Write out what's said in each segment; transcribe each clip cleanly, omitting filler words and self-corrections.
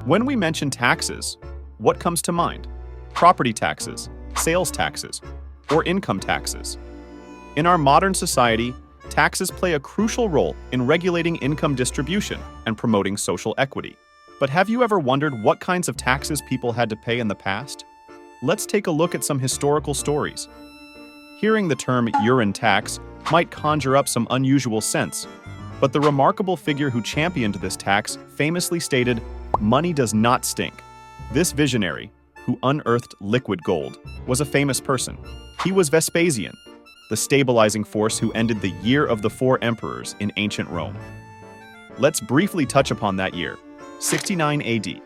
When we mention taxes, what comes to mind? Property taxes, sales taxes, or income taxes? In our modern society, taxes play a crucial role in regulating income distribution and promoting social equity. But have you ever wondered what kinds of taxes people had to pay in the past? Let's take a look at some historical stories. Hearing the term urine tax might conjure up some unusual sense, but the remarkable figure who championed this tax famously stated, "Money does not stink." This visionary, who unearthed liquid gold, was a famous person. He was Vespasian, the stabilizing force who ended the year of the four emperors in ancient Rome. Let's briefly touch upon that year, 69 AD.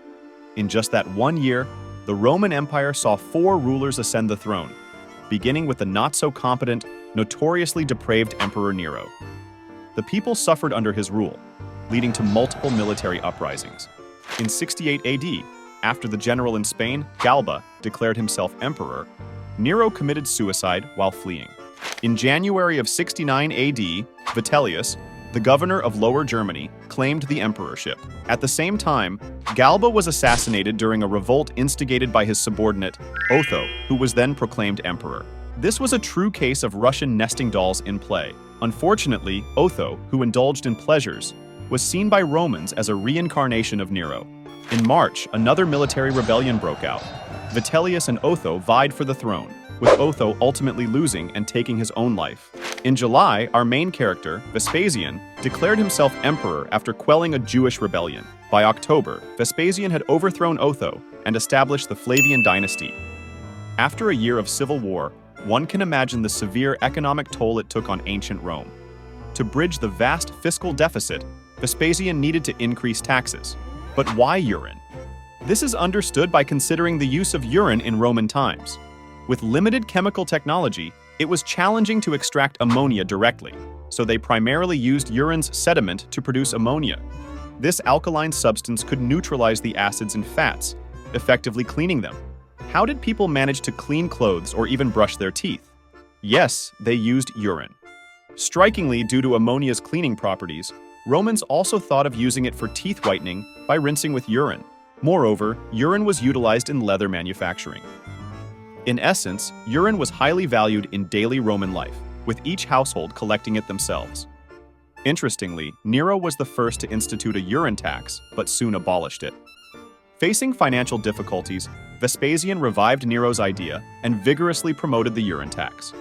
In just that 1 year, the Roman Empire saw four rulers ascend the throne, beginning with the not-so-competent, notoriously depraved Emperor Nero. The people suffered under his rule, leading to multiple military uprisings. In 68 AD, after the general in Spain, Galba, declared himself emperor, Nero committed suicide while fleeing. In January of 69 AD, Vitellius, the governor of Lower Germany, claimed the emperorship. At the same time, Galba was assassinated during a revolt instigated by his subordinate, Otho, who was then proclaimed emperor. This was a true case of Russian nesting dolls in play. Unfortunately, Otho, who indulged in pleasures, was seen by Romans as a reincarnation of Nero. In March, another military rebellion broke out. Vitellius and Otho vied for the throne, with Otho ultimately losing and taking his own life. In July, our main character, Vespasian, declared himself emperor after quelling a Jewish rebellion. By October, Vespasian had overthrown Otho and established the Flavian dynasty. After a year of civil war, one can imagine the severe economic toll it took on ancient Rome. To bridge the vast fiscal deficit, Vespasian needed to increase taxes. But why urine? This is understood by considering the use of urine in Roman times. With limited chemical technology, it was challenging to extract ammonia directly, so they primarily used urine's sediment to produce ammonia. This alkaline substance could neutralize the acids and fats, effectively cleaning them. How did people manage to clean clothes or even brush their teeth? Yes, they used urine. Strikingly, due to ammonia's cleaning properties, Romans also thought of using it for teeth whitening by rinsing with urine. Moreover, urine was utilized in leather manufacturing. In essence, urine was highly valued in daily Roman life, with each household collecting it themselves. Interestingly, Nero was the first to institute a urine tax, but soon abolished it. Facing financial difficulties, Vespasian revived Nero's idea and vigorously promoted the urine tax.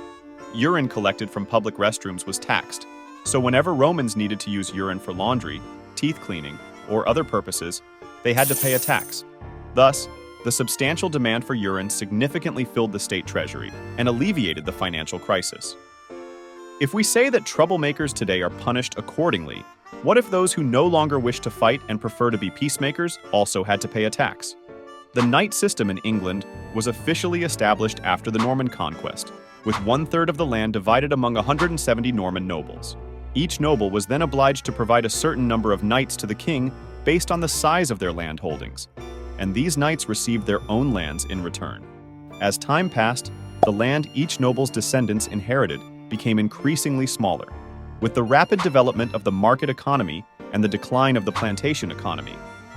Urine collected from public restrooms was taxed, so whenever Romans needed to use urine for laundry, teeth cleaning, or other purposes, they had to pay a tax. Thus, the substantial demand for urine significantly filled the state treasury and alleviated the financial crisis. If we say that troublemakers today are punished accordingly, what if those who no longer wish to fight and prefer to be peacemakers also had to pay a tax? The knight system in England was officially established after the Norman conquest, with 1/3 of the land divided among 170 Norman nobles. Each noble was then obliged to provide a certain number of knights to the king based on the size of their land holdings, and these knights received their own lands in return. As time passed, the land each noble's descendants inherited became increasingly smaller. With the rapid development of the market economy and the decline of the plantation economy,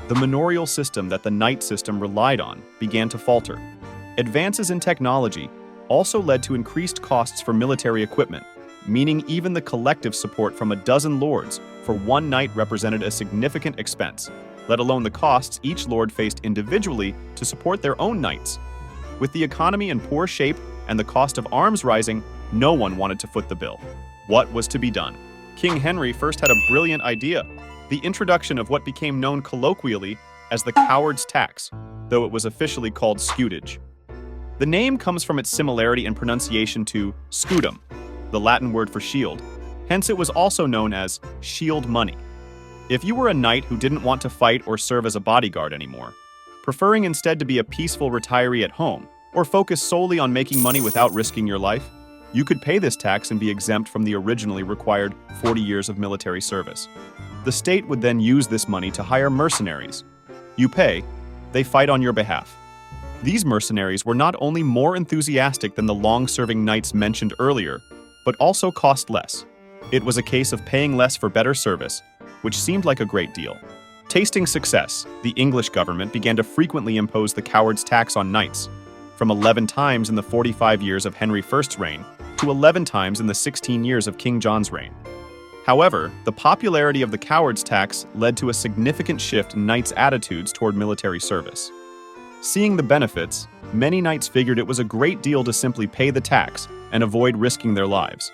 the manorial system that the knight system relied on began to falter. Advances in technology also led to increased costs for military equipment, meaning even the collective support from a dozen lords for one knight represented a significant expense, let alone the costs each lord faced individually to support their own knights. With the economy in poor shape and the cost of arms rising, no one wanted to foot the bill. What was to be done? King Henry first had a brilliant idea: the introduction of what became known colloquially as the coward's tax, though it was officially called scutage. The name comes from its similarity in pronunciation to scutum, the Latin word for shield. Hence it was also known as shield money. If you were a knight who didn't want to fight or serve as a bodyguard anymore, preferring instead to be a peaceful retiree at home, or focus solely on making money without risking your life, you could pay this tax and be exempt from the originally required 40 years of military service. The state would then use this money to hire mercenaries. You pay, they fight on your behalf. These mercenaries were not only more enthusiastic than the long-serving knights mentioned earlier, but also cost less. It was a case of paying less for better service, which seemed like a great deal. Tasting success, the English government began to frequently impose the coward's tax on knights, from 11 times in the 45 years of Henry I's reign to 11 times in the 16 years of King John's reign. However, the popularity of the coward's tax led to a significant shift in knights' attitudes toward military service. Seeing the benefits, many knights figured it was a great deal to simply pay the tax and avoid risking their lives,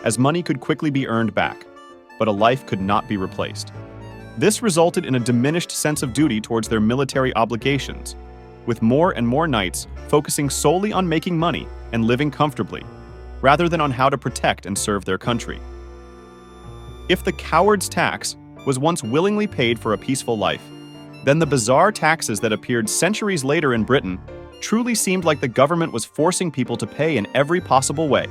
as money could quickly be earned back, but a life could not be replaced. This resulted in a diminished sense of duty towards their military obligations, with more and more knights focusing solely on making money and living comfortably, rather than on how to protect and serve their country. If the coward's tax was once willingly paid for a peaceful life, then the bizarre taxes that appeared centuries later in Britain truly seemed like the government was forcing people to pay in every possible way.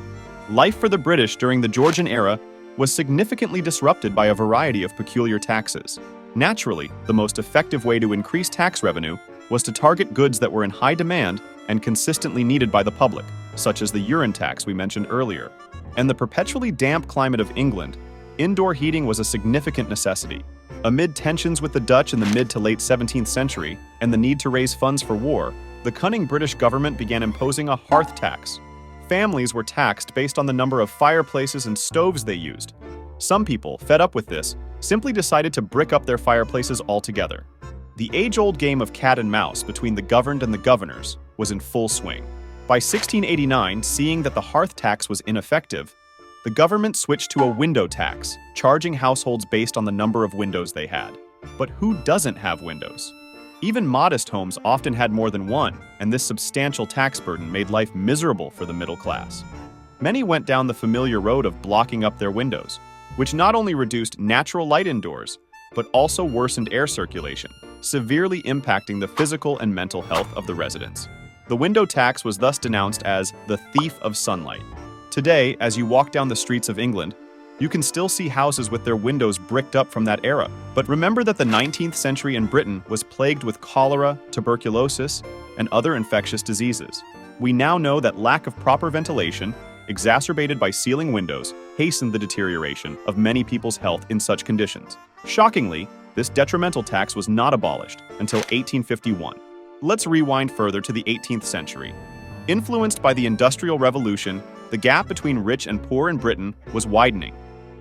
Life for the British during the Georgian era was significantly disrupted by a variety of peculiar taxes. Naturally, the most effective way to increase tax revenue was to target goods that were in high demand and consistently needed by the public, such as the urine tax we mentioned earlier. And the perpetually damp climate of England, indoor heating was a significant necessity. Amid tensions with the Dutch in the mid to late 17th century and the need to raise funds for war, the cunning British government began imposing a hearth tax. Families were taxed based on the number of fireplaces and stoves they used. Some people, fed up with this, simply decided to brick up their fireplaces altogether. The age-old game of cat and mouse between the governed and the governors was in full swing. By 1689, seeing that the hearth tax was ineffective, the government switched to a window tax, charging households based on the number of windows they had. But who doesn't have windows? Even modest homes often had more than one, and this substantial tax burden made life miserable for the middle class. Many went down the familiar road of blocking up their windows, which not only reduced natural light indoors, but also worsened air circulation, severely impacting the physical and mental health of the residents. The window tax was thus denounced as the thief of sunlight. Today, as you walk down the streets of England, you can still see houses with their windows bricked up from that era. But remember that the 19th century in Britain was plagued with cholera, tuberculosis, and other infectious diseases. We now know that lack of proper ventilation, exacerbated by ceiling windows, hastened the deterioration of many people's health in such conditions. Shockingly, this detrimental tax was not abolished until 1851. Let's rewind further to the 18th century. Influenced by the Industrial Revolution, the gap between rich and poor in Britain was widening.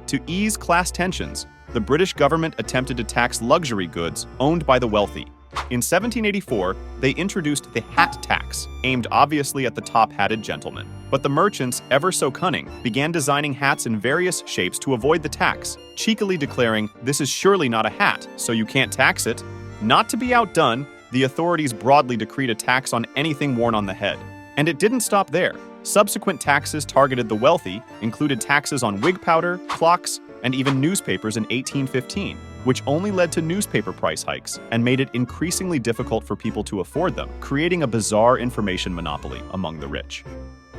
To ease class tensions, the British government attempted to tax luxury goods owned by the wealthy. In 1784, they introduced the hat tax, aimed obviously at the top-hatted gentleman. But the merchants, ever so cunning, began designing hats in various shapes to avoid the tax, cheekily declaring, "This is surely not a hat, so you can't tax it." Not to be outdone, the authorities broadly decreed a tax on anything worn on the head. And it didn't stop there. Subsequent taxes targeted the wealthy, included taxes on wig powder, clocks, and even newspapers in 1815, which only led to newspaper price hikes and made it increasingly difficult for people to afford them, creating a bizarre information monopoly among the rich.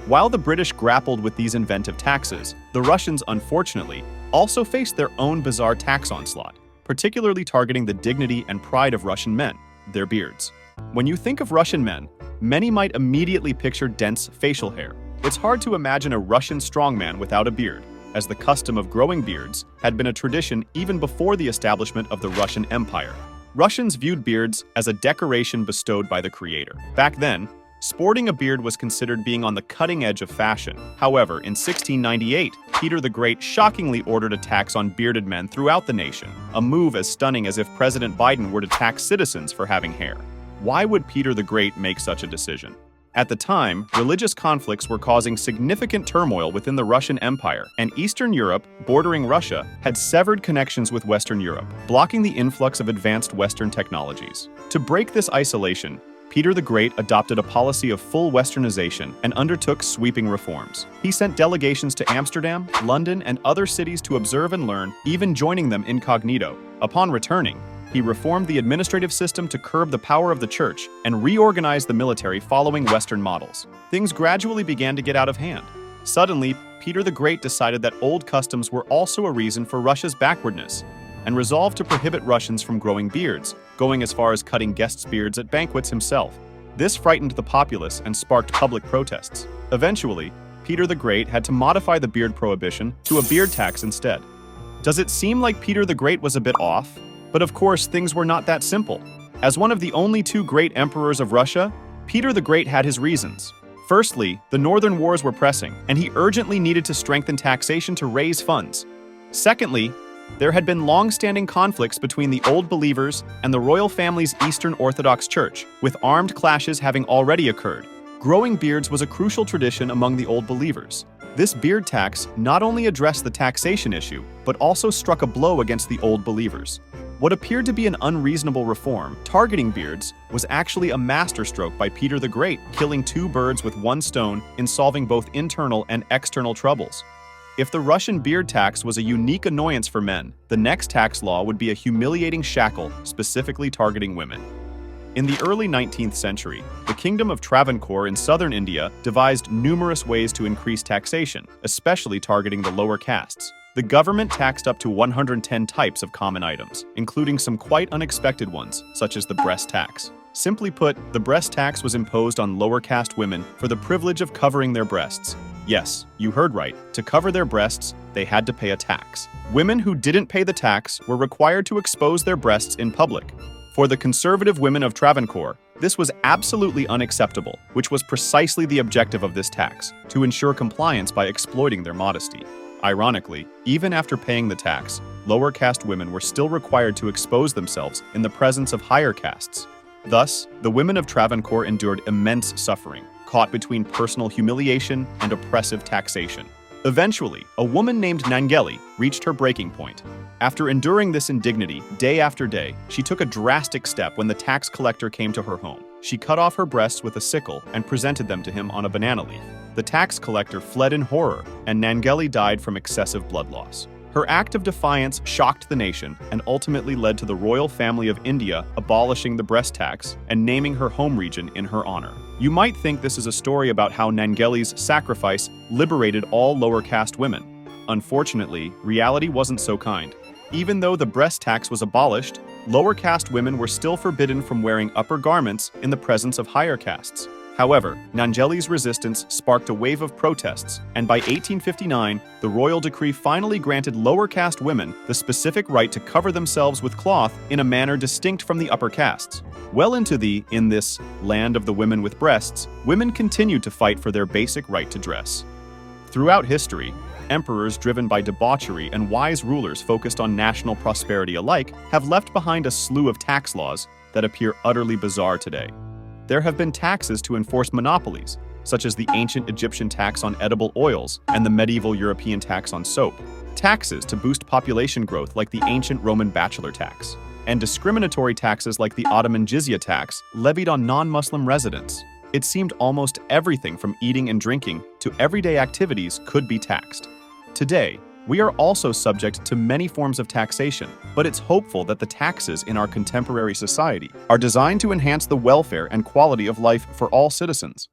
While the British grappled with these inventive taxes, the Russians, unfortunately, also faced their own bizarre tax onslaught, particularly targeting the dignity and pride of Russian men, their beards. When you think of Russian men, many might immediately picture dense facial hair. It's hard to imagine a Russian strongman without a beard, as the custom of growing beards had been a tradition even before the establishment of the Russian Empire. Russians viewed beards as a decoration bestowed by the creator. Back then, sporting a beard was considered being on the cutting edge of fashion. However, in 1698, Peter the Great shockingly ordered a tax on bearded men throughout the nation, a move as stunning as if President Biden were to tax citizens for having hair. Why would Peter the Great make such a decision? At the time, religious conflicts were causing significant turmoil within the Russian Empire, and Eastern Europe, bordering Russia, had severed connections with Western Europe, blocking the influx of advanced Western technologies. To break this isolation, Peter the Great adopted a policy of full Westernization and undertook sweeping reforms. He sent delegations to Amsterdam, London, and other cities to observe and learn, even joining them incognito. Upon returning, he reformed the administrative system to curb the power of the church and reorganized the military following Western models. Things gradually began to get out of hand. Suddenly, Peter the Great decided that old customs were also a reason for Russia's backwardness, and resolved to prohibit Russians from growing beards, going as far as cutting guests' beards at banquets himself. This frightened the populace and sparked public protests. Eventually, Peter the Great had to modify the beard prohibition to a beard tax instead. Does it seem like Peter the Great was a bit off? But of course, things were not that simple. As one of the only two great emperors of Russia, Peter the Great had his reasons. Firstly, the northern wars were pressing, and he urgently needed to strengthen taxation to raise funds. Secondly, there had been long-standing conflicts between the Old Believers and the royal family's Eastern Orthodox Church, with armed clashes having already occurred. Growing beards was a crucial tradition among the Old Believers. This beard tax not only addressed the taxation issue, but also struck a blow against the Old Believers. What appeared to be an unreasonable reform, targeting beards, was actually a masterstroke by Peter the Great, killing two birds with one stone in solving both internal and external troubles. If the Russian beard tax was a unique annoyance for men, the next tax law would be a humiliating shackle specifically targeting women. In the early 19th century, the Kingdom of Travancore in southern India devised numerous ways to increase taxation, especially targeting the lower castes. The government taxed up to 110 types of common items, including some quite unexpected ones, such as the breast tax. Simply put, the breast tax was imposed on lower caste women for the privilege of covering their breasts. Yes, you heard right. To cover their breasts, they had to pay a tax. Women who didn't pay the tax were required to expose their breasts in public. For the conservative women of Travancore, this was absolutely unacceptable, which was precisely the objective of this tax, to ensure compliance by exploiting their modesty. Ironically, even after paying the tax, lower caste women were still required to expose themselves in the presence of higher castes. Thus, the women of Travancore endured immense suffering, caught between personal humiliation and oppressive taxation. Eventually, a woman named Nangeli reached her breaking point. After enduring this indignity day after day, she took a drastic step when the tax collector came to her home. She cut off her breasts with a sickle and presented them to him on a banana leaf. The tax collector fled in horror, and Nangeli died from excessive blood loss. Her act of defiance shocked the nation and ultimately led to the royal family of India abolishing the breast tax and naming her home region in her honor. You might think this is a story about how Nangeli's sacrifice liberated all lower caste women. Unfortunately, reality wasn't so kind. Even though the breast tax was abolished, lower caste women were still forbidden from wearing upper garments in the presence of higher castes. However, Nangeli's resistance sparked a wave of protests, and by 1859, the royal decree finally granted lower caste women the specific right to cover themselves with cloth in a manner distinct from the upper castes. Well in this land of the women with breasts, women continued to fight for their basic right to dress. Throughout history, emperors driven by debauchery and wise rulers focused on national prosperity alike have left behind a slew of tax laws that appear utterly bizarre today. There have been taxes to enforce monopolies, such as the ancient Egyptian tax on edible oils and the medieval European tax on soap, taxes to boost population growth like the ancient Roman bachelor tax, and discriminatory taxes like the Ottoman jizya tax levied on non-Muslim residents. It seemed almost everything from eating and drinking to everyday activities could be taxed. Today, we are also subject to many forms of taxation, but it's hopeful that the taxes in our contemporary society are designed to enhance the welfare and quality of life for all citizens.